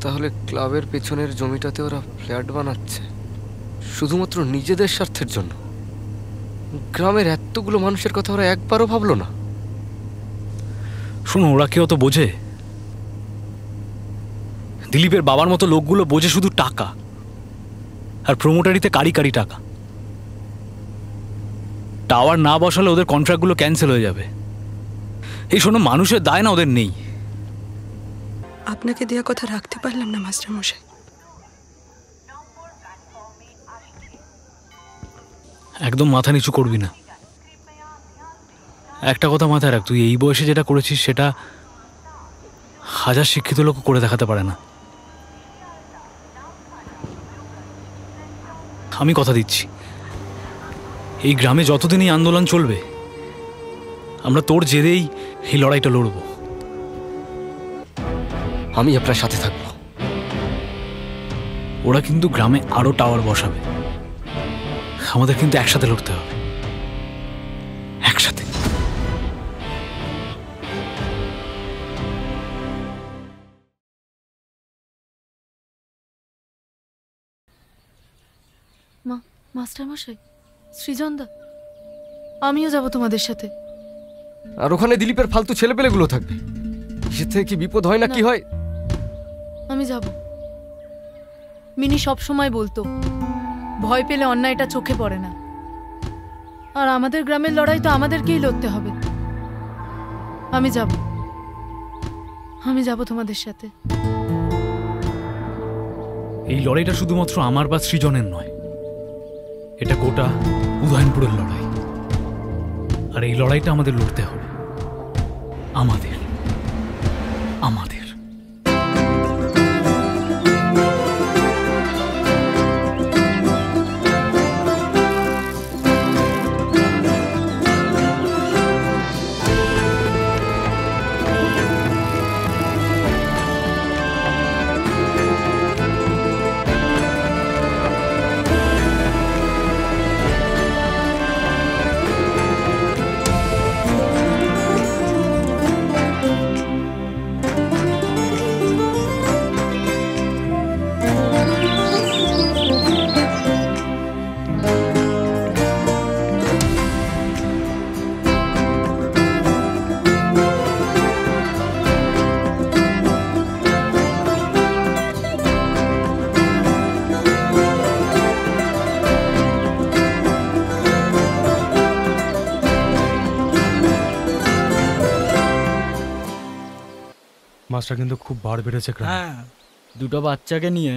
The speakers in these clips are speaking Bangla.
তাহলে ক্লাবের পেছনের জমিটাতে ওরা ফ্ল্যাট বানাচ্ছে শুধুমাত্র নিজেদের স্বার্থের জন্য। গ্রামের এতগুলো মানুষের কথা ওরা একবারও ভাবলো না। শোনো, ওরা কেউ তো বোঝে? দিলীপের বাবার মতো লোকগুলো বোঝে শুধু টাকা, আর প্রমোটারিতে কারি কারি টাকা। টাওয়ার না বসালে ওদের কন্ট্রাক্টগুলো ক্যান্সেল হয়ে যাবে। এই শোনো, মানুষের দায় না ওদের নেই। আপনাকে দেওয়া কথা রাখতে পারলাম না মাস্টার মশাই। একদম মাথা নিচু করবি না। একটা কথা মাথায় রাখ, তুই এই বয়সে যেটা করেছিস সেটা হাজার শিক্ষিত লোক করে দেখাতে পারে না। আমি কথা দিচ্ছি, এই গ্রামে যতদিন এই আন্দোলন চলবে আমরা তোর জেরেই এই লড়াইটা লড়ব। আমি আপনার সাথে থাকবো। ওরা কিন্তু গ্রামে আরো টাওয়ার বসাবে, আমাদের কিন্তু একসাথে লড়তে হবে, একসাথে। মাস্টার মশাই, সৃজনদা, আমিও যাব তোমাদের সাথে। আর ওখানে দিলীপের ফালতু ছেলেপেলেগুলো থাকবে, সে থেকে কি বিপদ হয় না কি হয়। আমি যাব। মিনি সব সময় বলতো ভয় পেলে অন্যায়টা চোখে পড়ে না, আর আমাদের গ্রামের লড়াই তো আমাদেরকেই লড়তে হবে। আমি যাব, আমি যাব তোমাদের সাথে। এই লড়াইটা শুধুমাত্র আমার বা সৃজনের নয়, এটা গোটা উদয়নপুরের লড়াই। আর এই লড়াইটা আমাদের লড়তে হবে, আমাদের আমাদের। মাছটা কিন্তু খুব বার বেড়েছে। হ্যাঁ, দুটো বাচ্চাকে নিয়ে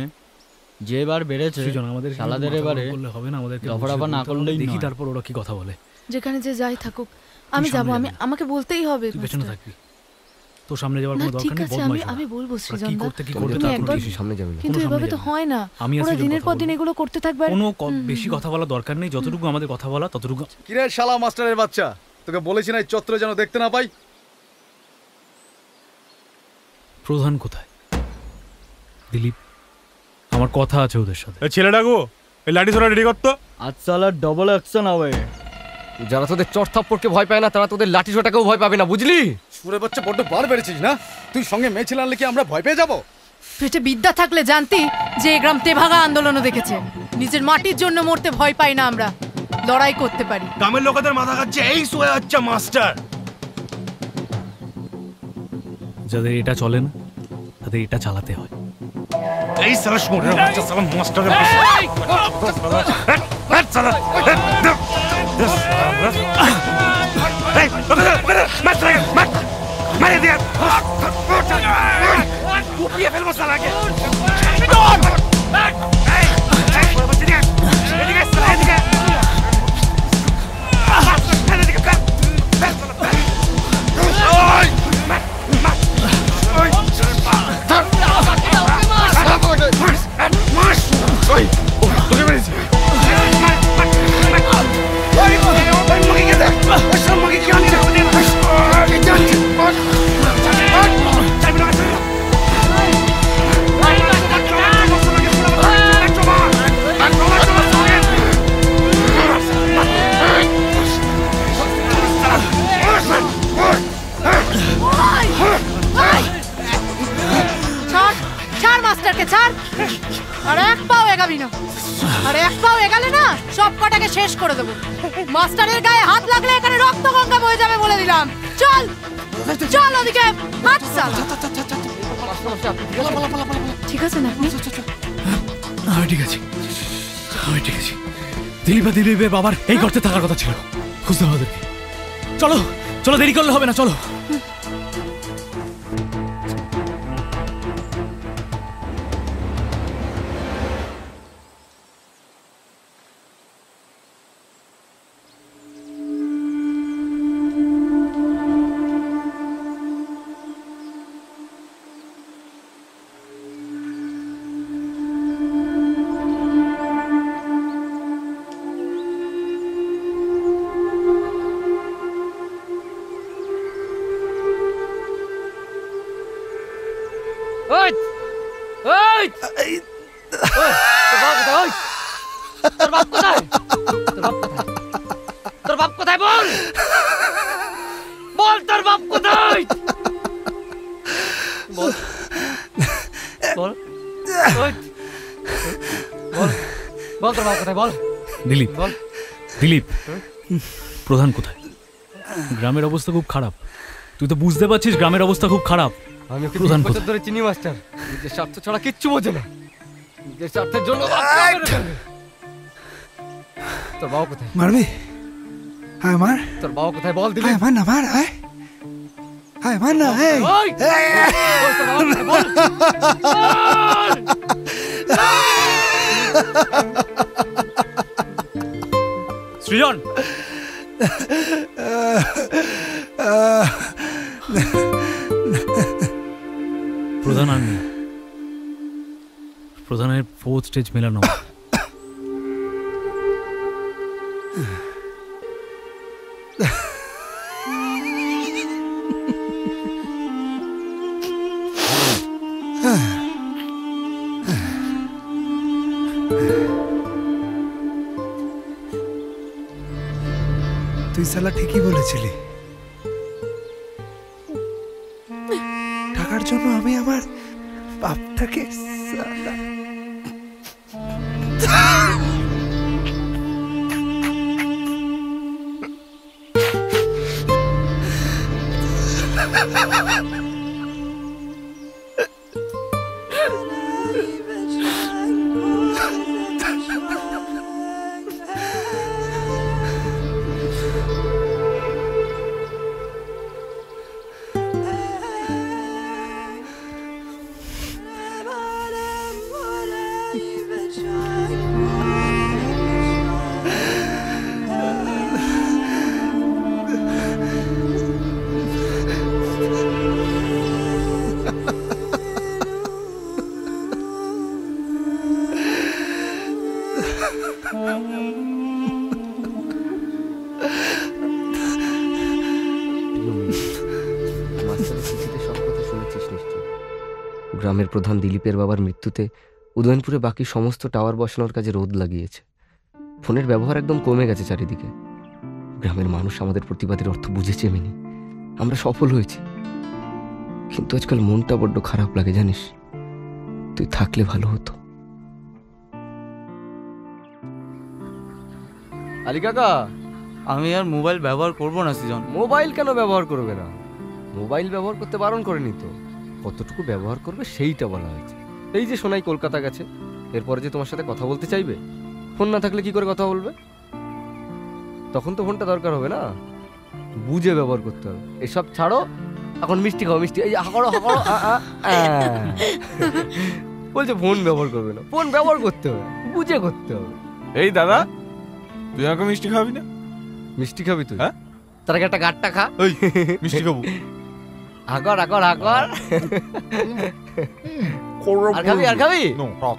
যে বার বেড়েছে আমাদের শালাদের এবারে হবে না, আমাদের দফারফা না করলেই দেখি, তারপর ওরা কি কথা বলে। যেখানে যে যাই থাকুক আমি যাব। আমাকে বলতেই হবে। পেছনে থাকবি, তোর সামনে যাওয়ার কোনো দরকার নেই। আমি বলবো সৃজনদা, কি করতে সামনে যাবে না, কিন্তু এভাবে তো হয় না। ওরা দিনের পর দিন এগুলো করতে থাকবে। কোনো বেশি কথা বলা দরকার নেই, যতটুকু আমাদের কথা বলা ততটুকু। কিরে শালা মাস্টারের বাচ্চা, তোকে বলেছি না এই চত্বরে যেন দেখতে না পাই। প্রধান কোথায়? দিলীপ, আমার কথা আছে ওদের সাথে। ছেলেটা গো, এই লাঠি ছোড়া রেডি করতো। আজ সালা ডবল অ্যাকশন হবে। যারা তোদের চর থাপ্পড়কে ভয় পায় না তারা তোদের লাঠি ছোটাকেও ভয় পাবে না, বুঝলি? সুরে বাচ্চা বড্ড বার বেড়েছিস না তুই। সঙ্গে মেয়ে ছেলে আনলে কি আমরা ভয় পেয়ে যাবো? পেটে বিদ্যা থাকলে জানতি যে এই গ্রাম তেভাগা আন্দোলনও দেখেছে। নিজের মাটির জন্য মরতে ভয় পাই না আমরা, লড়াই করতে পারি। গ্রামের লোকেদের মাথা খাচ্ছে এই সোয়া আচ্ছা মাস্টার। যাদের এটা চলে না তাদের এটা চালাতে হয়। এই সারা শোরের বাচ্চা, সারা মাস্টারের বাচ্চা। মারে দিয়া কুপিয়ে ফেলবো সালাকে। আর এক পাও এগাবি না, আর এক পাও এগালে না সব কটাকে শেষ করে দেবো। মাস্টারের গায়ে হাত লাগলে এখানে রক্ত গঙ্গা বয়ে যাবে বলে দিলাম। চল চল ওদিকে, হাত সালা। ঠিক আছে না আপনি? আমি ঠিক আছি, আমি ঠিক আছি। দিলীপের বাবার এই গর্তে থাকার কথা ছিল, খুঁজতে হবে ওদেরকে। চলো চলো, দেরি করলে হবে না, চলো। ওই ওই তোর বাপ কোথায়? তোর বাপ কোথায়? বল বল, তোর বাপ কোথায়? বল বল বল বল, তোর বাপ কোথায়? বল দিলীপ, বল। দিলীপ, প্রধান কোথায়? গ্রামের অবস্থা খুব খারাপ, তুই তো বুঝতে পারছিস গ্রামের অবস্থা খুব খারাপ। আমি ওকে প্রধান 30 বছর কোথায়? ধরে চিনি মাস্টার, নিজের স্বার্থ ছাড়া কিচ্ছু বোঝে না, নিজের স্বার্থের জন্য। তোর বাবা কোথায়? মারবি? হ্যাঁ মার। তোর বাবা কোথায়? বল দিলি। হ্যাঁ মার না, মার। হ্যাঁ মার না। এই ওই ওই, তোর বাবা কোথায়? বল। সৃজন, প্রধান আর নেই, প্রধানের 4th স্টেজ মেলানো। তুই সালা ঠিকই বলেছিলি, টাকার জন্য আমি আমার বাপটাকে সালা গ্রামের প্রধান দিলীপের বাবার মৃত্যুতে উদয়নপুরে বাকি সমস্ত টাওয়ার বসানোর কাজে রোদ লাগিয়েছে। ফোনের ব্যবহার একদম কমে গেছে চারিদিকে। গ্রামের মানুষ আমাদের প্রতিবাদের অর্থ বুঝেছে মিনি, আমরা সফল হয়েছি। কিন্তু আজকাল মনটা বড্ড খারাপ লাগে জানিস, তুই থাকলে ভালো হতো। আলী কাকা, আমি আর মোবাইল ব্যবহার করব না সৃজন। মোবাইল কেন ব্যবহার করবে না? মোবাইল ব্যবহার করতে বারণ করেনি তো, কতটুকু ব্যবহার করবে সেইটা বলা হয়েছে। এই যে সোনাই কলকাতা গেছে, এরপরে যে তোমার সাথে কথা বলতে চাইবে, ফোন না থাকলে কি করে কথা বলবে? তখন তো ফোনটা দরকার হবে না, বুঝে ব্যবহার করতে হবে। এসব ছাড়ো, এখন মিষ্টি খাও, মিষ্টি। এই হাঁকড়ো হাঁকড়ো বলছে ফোন ব্যবহার করবে না, ফোন ব্যবহার করতে হবে, বুঝে করতে হবে। এই দাদা, তুই আমাকে মিষ্টি খাবি না? মিষ্টি খাবি তুই? হ্যাঁ, তার আগে একটা গাঁটটা খা। ওই মিষ্টি খাবো। আগর আগর আগর। আর খাবি? আর খাবি? নো, টক।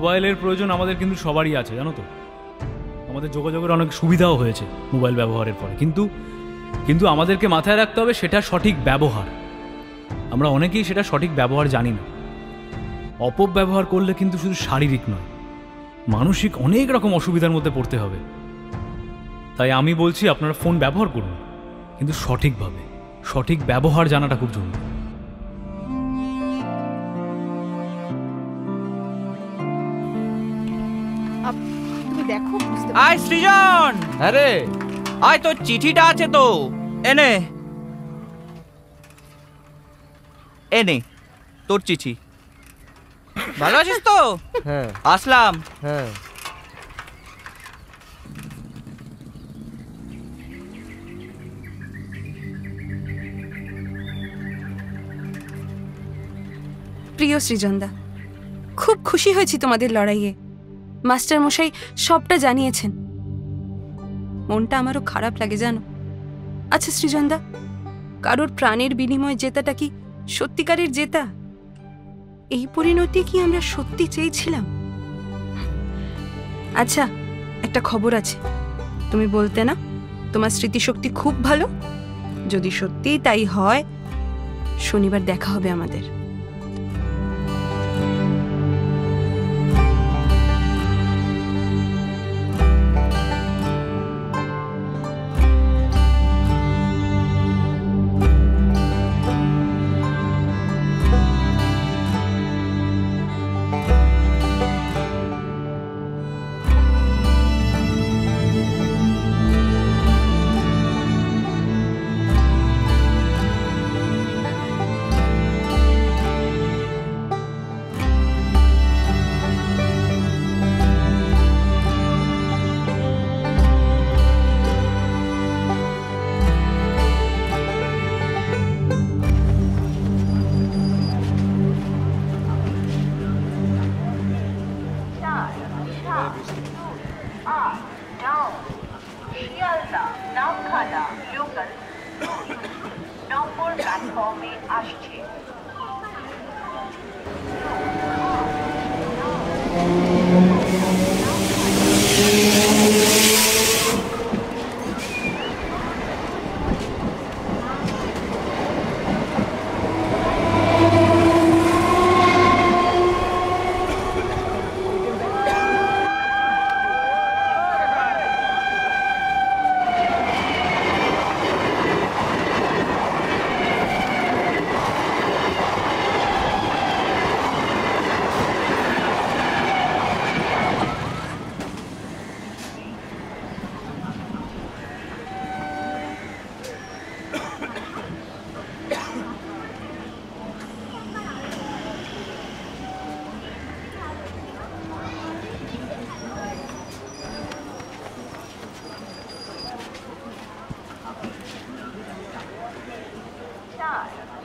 মোবাইলের প্রয়োজন আমাদের কিন্তু সবারই আছে, জানো তো। আমাদের যোগাযোগের অনেক সুবিধাও হয়েছে মোবাইল ব্যবহারের পরে, কিন্তু আমাদেরকে মাথায় রাখতে হবে সেটা সঠিক ব্যবহার। আমরা অনেকেই সেটা সঠিক ব্যবহার জানি না। অপব্যবহার করলে কিন্তু শুধু শারীরিক নয়, মানসিক অনেক রকম অসুবিধার মধ্যে পড়তে হবে। তাই আমি বলছি আপনারা ফোন ব্যবহার করুন, কিন্তু সঠিকভাবে। সঠিক ব্যবহার জানাটা খুব জরুরি। তুমি দেখো, আয় সৃজন, হ্যাঁ রে, আয় তোর চিঠিটা আছে তো, এনে এনে তোর চিঠি। ভালো আছিস তো? হ্যাঁ আসলাম। হ্যাঁ। প্রিয় সৃজনদা, খুব খুশি হয়েছি তোমাদের লড়াইয়ে। মাস্টার মশাই সবটা জানিয়েছেন। মনটা আমারও খারাপ লাগে জানো। আচ্ছা সৃজনদা, কারোর প্রাণের বিনিময়ে জেতাটা কি সত্যিকারের জেতা? এই পরিণতি কি আমরা সত্যি চেয়েছিলাম? আচ্ছা, একটা খবর আছে। তুমি বলতে না তোমার স্মৃতিশক্তি খুব ভালো? যদি সত্যিই তাই হয়, শনিবার দেখা হবে আমাদের।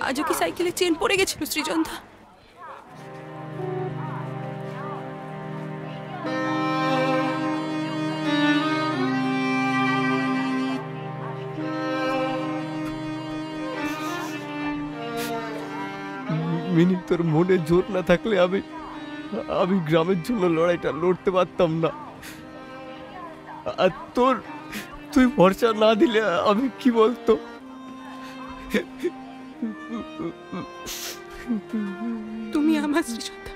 আজও কি সাইকেলের চেন পড়ে গেছিল সৃজনদা? মিনি, তোর মনে জোর না থাকলে আমি গ্রামের জন্য লড়াইটা লড়তে পারতাম না। আর তুই ভরসা না দিলে আমি কি বলতো? তুমি আমার সৃজনদা,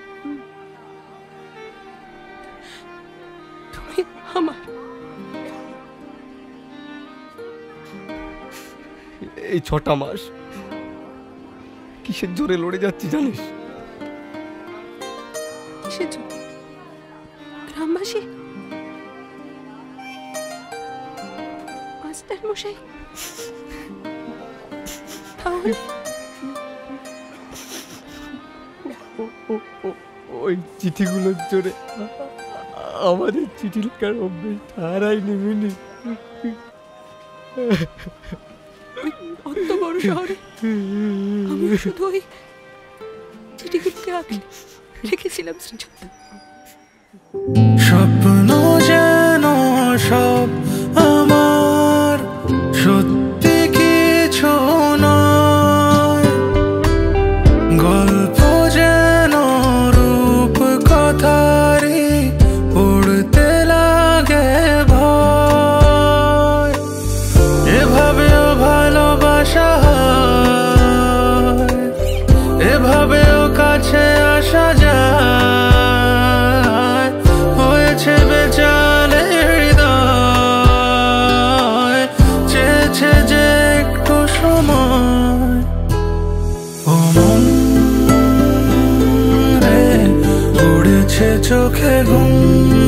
তুমি আমার। এই 6টা মাস কিসের জোরে লড়ে যাচ্ছি জানিস? কিসের জন্য? গ্রামবাসী, মাস্টার মশাই, তাহলে ওই চিঠিগুলোর জোরে আমাদের চিঠি লেখার অভ্যেস হারাইনি মিনি। অত বড় শহরে আমি শুধু ওই চিঠিগুলোকে আঁকলে রেখেছিলাম সৃজনদা। স্বপ্ন যেন সব আমার, সত্যি কিছু নয়। গল্প যেন রূপ কথারই এভাবেও কাছে আসা যায়, হয়েছে বেচালে হৃদয়, চেয়েছে যে একটু সময়। ও মন রে, উড়েছে চোখে ঘুম।